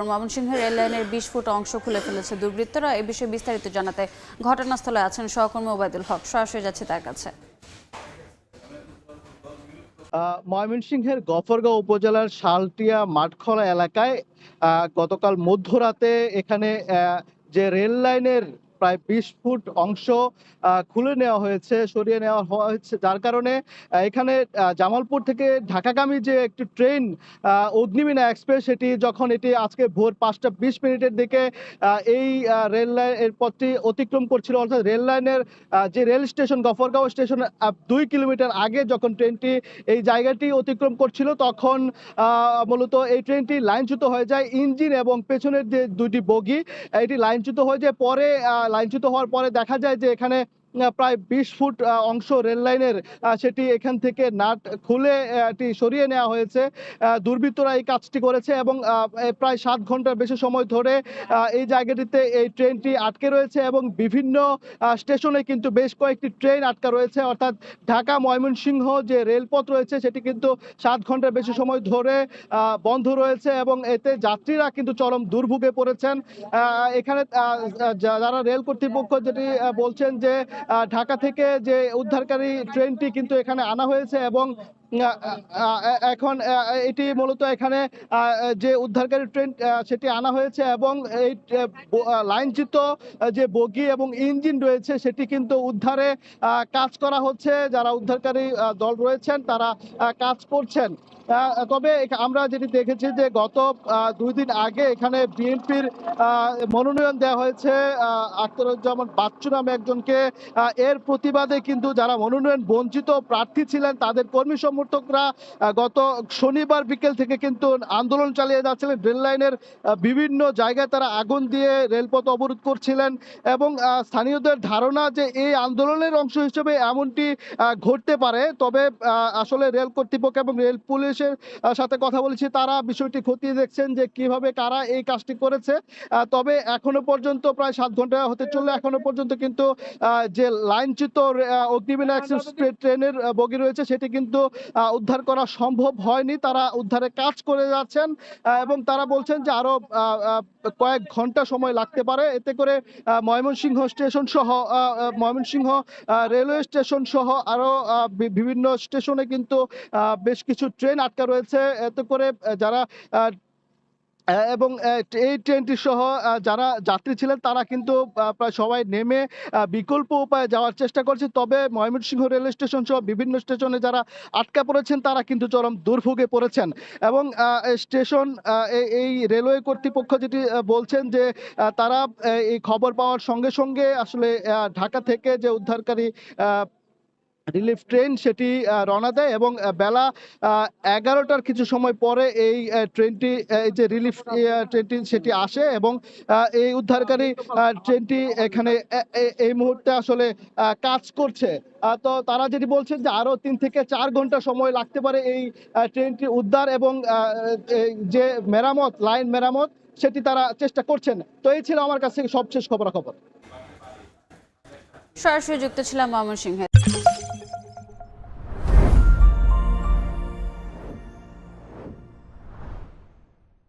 ময়মনসিংহের রেল লাইনের 20 ফুট অংশ খুলে ফেলেছে দুর্বৃত্তরা। এই বিষয়ে বিস্তারিত জানাতে ঘটনাস্থলে আছেন সহকর্মী ওবায়দুল হক। সরাসরি যাচ্ছে তার কাছে। ময়মনসিংহের গফরগাঁও উপজেলার শালটিয়া মাঠখলা এলাকায় গতকাল মধ্যরাতে এখানে যে রেল লাইনের প্রায় 20 ফুট অংশ খুলে নেওয়া হয়েছে, সরিয়ে নেওয়া হয়েছে, যার কারণে এখানে জামালপুর থেকে ঢাকাগামী যে একটি ট্রেন অগ্নিবীণা এক্সপ্রেস, এটি আজকে ভোর 5:20 দিকে এই রেল লাইন এর পথটি অতিক্রম করছিল, অর্থাৎ রেল লাইনের যে rail station Gafargaon station 2 kilometre আগে যখন ট্রেনটি এই জায়গাটি অতিক্রম করছিল, তখন মূলত এই ট্রেনটি লাইনচ্যুত হয়ে যায়। ইঞ্জিন এবং পেছনের যে দুটি বগি এটি লাইনচ্যুত হয়ে যায়। পরে লাইনচ্যুত হওয়ার পরে দেখা যায় যে এখানে প্রায় 20 ফুট অংশ রেল লাইনের সেটি এখান থেকে নাট খুলে এটি সরিয়ে নেওয়া হয়েছে। দুর্বৃত্তরা এই কাজটি করেছে এবং প্রায় 7 ঘন্টার বেশি সময় ধরে এই জায়গাটিতে এই ট্রেনটি আটকে রয়েছে এবং বিভিন্ন স্টেশনে কিন্তু বেশ কয়েকটি ট্রেন আটকা রয়েছে, অর্থাৎ ঢাকা ময়মনসিংহ যে রেলপথ রয়েছে সেটি কিন্তু 7 ঘন্টার বেশি সময় ধরে বন্ধ রয়েছে এবং এতে যাত্রীরা কিন্তু চরম দুর্ভোগে পড়েছেন। এখানে যারা রেল কর্তৃপক্ষ যেটি বলছেন যে ঢাকা থেকে যে উদ্ধারকারী ট্রেনটি কিন্তু এখানে আনা হয়েছে এবং এখন এটি মূলত এখানে যে উদ্ধারকারী ট্রেন সেটি আনা হয়েছে এবং এই লাইনচ্যুত যে বগি এবং ইঞ্জিন রয়েছে সেটি কিন্তু উদ্ধারে কাজ করা হচ্ছে। যারা উদ্ধারকারী দল রয়েছেন তারা কাজ করছেন। তবে আমরা যেটি দেখেছি যে গত 2 দিন আগে এখানে বিএনপির মনোনয়ন দেওয়া হয়েছে আখতারুজ্জামান বাচ্চু নামে একজনকে। এর প্রতিবাদে কিন্তু যারা মনোনয়ন বঞ্চিত প্রার্থী ছিলেন তাদের কর্মী সমর্থকরা গত শনিবার বিকেল থেকে কিন্তু আন্দোলন চালিয়ে যাচ্ছিলেন। রেল লাইনের বিভিন্ন জায়গায় তারা আগুন দিয়ে রেলপথ অবরোধ করছিলেন এবং স্থানীয়দের ধারণা যে এই আন্দোলনের অংশ হিসেবে এমনটি ঘটতে পারে। তবে আসলে রেল কর্তৃপক্ষ এবং রেল পুলিশের সাথে কথা বলেছি, তারা বিষয়টি খতিয়ে দেখছেন যে কিভাবে কারা এই কাজটি করেছে। তবে এখনো পর্যন্ত প্রায় 7 ঘন্টা হতে চললে এখনো পর্যন্ত কিন্তু যে লাইনচ্যুত অগ্নিবীণা এক্সপ্রেস ট্রেনের বগি রয়েছে সেটি কিন্তু উদ্ধার করা সম্ভব হয়নি। তারা উদ্ধারে কাজ করে যাচ্ছেন এবং তারা বলছেন যে আরো কয়েক ঘন্টা সময় লাগতে পারে। এতে করে ময়মনসিংহ স্টেশন সহ ময়মনসিংহ রেলওয়ে স্টেশন সহ আরো বিভিন্ন স্টেশনে কিন্তু বেশ কিছু ট্রেন আটকা রয়েছে। এতে করে যারা এবং এই ট্রেনটি সহ যারা যাত্রী ছিলেন তারা কিন্তু প্রায় সবাই নেমে বিকল্প উপায়ে যাওয়ার চেষ্টা করছে। তবে ময়মনসিংহ রেল স্টেশন সহ বিভিন্ন স্টেশনে যারা আটকা পড়েছেন তারা কিন্তু চরম দুর্ভোগে পড়েছেন এবং স্টেশন এই রেলওয়ে কর্তৃপক্ষ যেটি বলছেন যে তারা এই খবর পাওয়ার সঙ্গে সঙ্গে আসলে ঢাকা থেকে যে উদ্ধারকারী রিলিফ ট্রেন সেটি রওনা দেয় এবং বেলা 11টার কিছু সময় পরে এই ট্রেনটি এই যে রিলিফ ট্রেনটি সেটি আসে এবং এই উদ্ধারকারী ট্রেনটি এখানে এই মুহূর্তে আসলে কাজ করছে। তো তারা যেটি বলছেন যে আরো 3 থেকে 4 ঘন্টা সময় লাগতে পারে এই ট্রেনটি উদ্ধার এবং যে মেরামত লাইন মেরামত সেটি তারা চেষ্টা করছেন। তো এই ছিল আমার কাছ থেকে সবশেষ খবরাখবর। সরাসরি যুক্ত ছিলাম ময়মনসিংহে।